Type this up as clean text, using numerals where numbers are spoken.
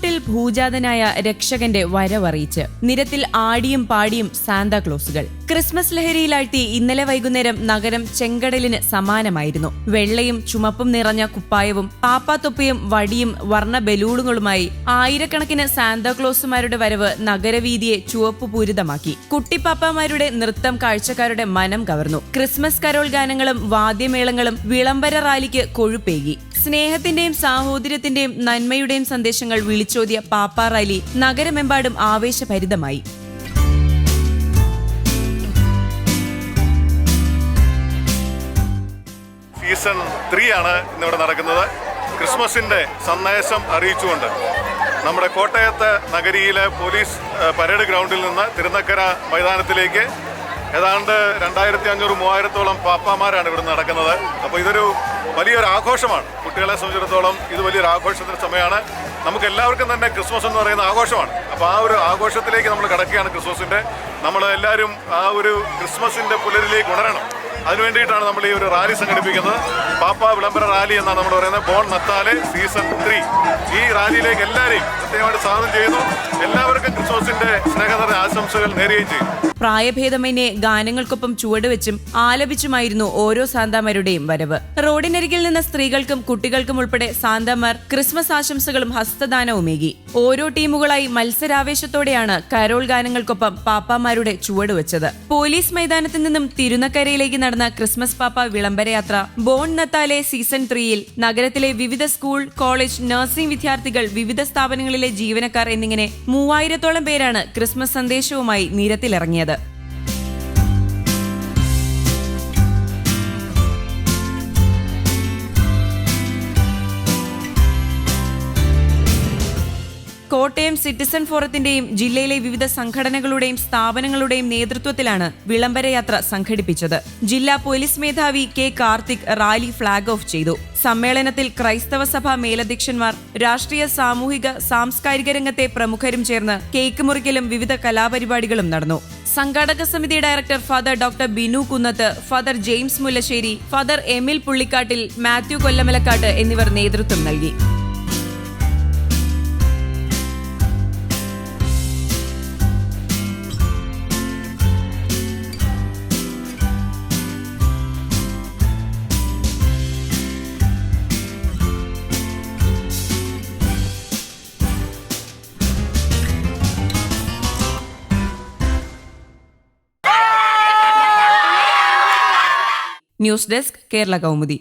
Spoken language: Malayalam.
പുൽക്കൂട്ടിൽ ഭൂജാതനായ രക്ഷകന്റെ വരവറിയിച്ച് നിരത്തിൽ ആടിയും പാടിയും സാന്താക്ലോസുകൾ. ക്രിസ്മസ് ലഹരിയിലാഴ്ത്തി ഇന്നലെ വൈകുന്നേരം നഗരം ചെങ്കടലിന് സമാനമായിരുന്നു. വെള്ളയും ചുമപ്പും നിറഞ്ഞ കുപ്പായവും പാപ്പാത്തൊപ്പിയും വടിയും വർണ്ണ ബലൂണുകളുമായി ആയിരക്കണക്കിന് സാന്താക്ലോസുമാരുടെ വരവ് നഗരവീതിയെ ചുവപ്പുപൂരിതമാക്കി. കുട്ടിപ്പാപ്പാമാരുടെ നൃത്തം കാഴ്ചക്കാരുടെ മനം കവർന്നു. ക്രിസ്മസ് കരോൾ ഗാനങ്ങളും വാദ്യമേളങ്ങളും വിളംബര റാലിക്ക് കൊഴുപ്പേകി. സ്നേഹത്തിന്റെയും സാഹോദര്യത്തിന്റെയും നന്മയുടെയും സന്ദേശങ്ങൾ വിളിച്ചോതിയ പാപ്പാ റാലി നഗരമെമ്പാടും ആവേശഭരിതമായി. സീസൺ 3 ആണ് ഇന്നിവിടെ നടക്കുന്നത്. ക്രിസ്മസിന്റെ സന്ദേശം അറിയിച്ചുകൊണ്ട് നമ്മുടെ കോട്ടയത്ത് നഗരിയിലെ പോലീസ് പരേഡ് ഗ്രൗണ്ടിൽ നിന്ന് തിരുനക്കര മൈതാനത്തിലേക്ക് ഏതാണ്ട് 2500-3000-ഓളം പാപ്പാമാരാണ് ഇവിടെ നടക്കുന്നത്. അപ്പോൾ ഇതൊരു വലിയൊരു ആഘോഷമാണ്. കുട്ടികളെ സംബന്ധിച്ചിടത്തോളം ഇത് വലിയൊരു ആഘോഷത്തിന്റെ സമയമാണ്. നമുക്ക് എല്ലാവർക്കും തന്നെ ക്രിസ്മസ് എന്ന് പറയുന്ന ആഘോഷമാണ്. അപ്പോൾ ആ ഒരു ആഘോഷത്തിലേക്ക് നമ്മൾ കടക്കുകയാണ്. ക്രിസ്മസിന്റെ നമ്മൾ എല്ലാവരും ആ ഒരു ക്രിസ്മസിന്റെ പുലരിലേക്ക് ഉണരണം. അതിനുവേണ്ടിയിട്ടാണ് നമ്മൾ ഈ ഒരു റാലി സംഘടിപ്പിക്കുന്നത്. പാപ്പാ വിളംബര റാലി എന്നാണ് നമ്മൾ പറയുന്നത്. Bone നത്താലെ season 3. ഈ റാലിയിലേക്ക് എല്ലാവരെയും പ്രത്യേകമായിട്ട് സ്വാഗതം ചെയ്യുന്നു. എല്ലാവർക്കും ക്രിസ്മസിന്റെ സ്നേഹനിറഞ്ഞ ആശംസകൾ നേരുകയും ചെയ്യും. പ്രായഭേദമന്യേ ഗാനങ്ങൾക്കൊപ്പം ചുവടുവെച്ചും ആലപിച്ചുമായിരുന്നു ഓരോ സാന്താമാരുടെയും വരവ്. റോഡിനരികിൽ നിന്ന് സ്ത്രീകൾക്കും കുട്ടികൾക്കും ഉൾപ്പെടെ സാന്താമാർ ക്രിസ്മസ് ആശംസകളും ഹസ്തദാനവുമേകി. ഓരോ ടീമുകളായി മത്സരാവേശത്തോടെയാണ് കരോൾ ഗാനങ്ങൾക്കൊപ്പം പാപ്പാമാരുടെ ചുവടുവെച്ചത്. പോലീസ് മൈതാനത്ത് നിന്നും തിരുനക്കരയിലേക്ക് നടന്ന ക്രിസ്മസ് പാപ്പ വിളംബരയാത്ര ബോൺ നത്താലെ സീസൺ 3-ൽ നഗരത്തിലെ വിവിധ സ്കൂൾ, കോളേജ്, നഴ്സിംഗ് വിദ്യാർത്ഥികൾ, വിവിധ സ്ഥാപനങ്ങളിലെ ജീവനക്കാർ എന്നിങ്ങനെ 3000-ഓളം പേരാണ് ക്രിസ്മസ് സന്ദേശവുമായി നിരത്തിലിറങ്ങിയത്. കോട്ടയം സിറ്റിസൺ ഫോറത്തിന്റെയും ജില്ലയിലെ വിവിധ സംഘടനകളുടെയും സ്ഥാപനങ്ങളുടെയും നേതൃത്വത്തിലാണ് വിളംബരയാത്ര സംഘടിപ്പിച്ചത്. ജില്ലാ പോലീസ് മേധാവി K Karthik rally flag off ചെയ്തു. സമ്മേളനത്തിൽ ക്രൈസ്തവ സഭാ മേലധ്യക്ഷന്മാർ, രാഷ്ട്രീയ, സാമൂഹിക, സാംസ്കാരിക രംഗത്തെ പ്രമുഖരും ചേർന്ന് കേക്ക് മുറിക്കലും വിവിധ കലാപരിപാടികളും നടന്നു. സംഘാടക സമിതി ഡയറക്ടർ ഫാദർ ഡോക്ടർ ബിനു കുന്നത്ത്, ഫാദർ ജെയിംസ് മുല്ലശ്ശേരി, ഫാദർ എമിൽ പുള്ളിക്കാട്ടിൽ, മാത്യു കൊല്ലമലക്കാട്ട് എന്നിവർ നേതൃത്വം നൽകി. News desk, Kerala Kaumudi.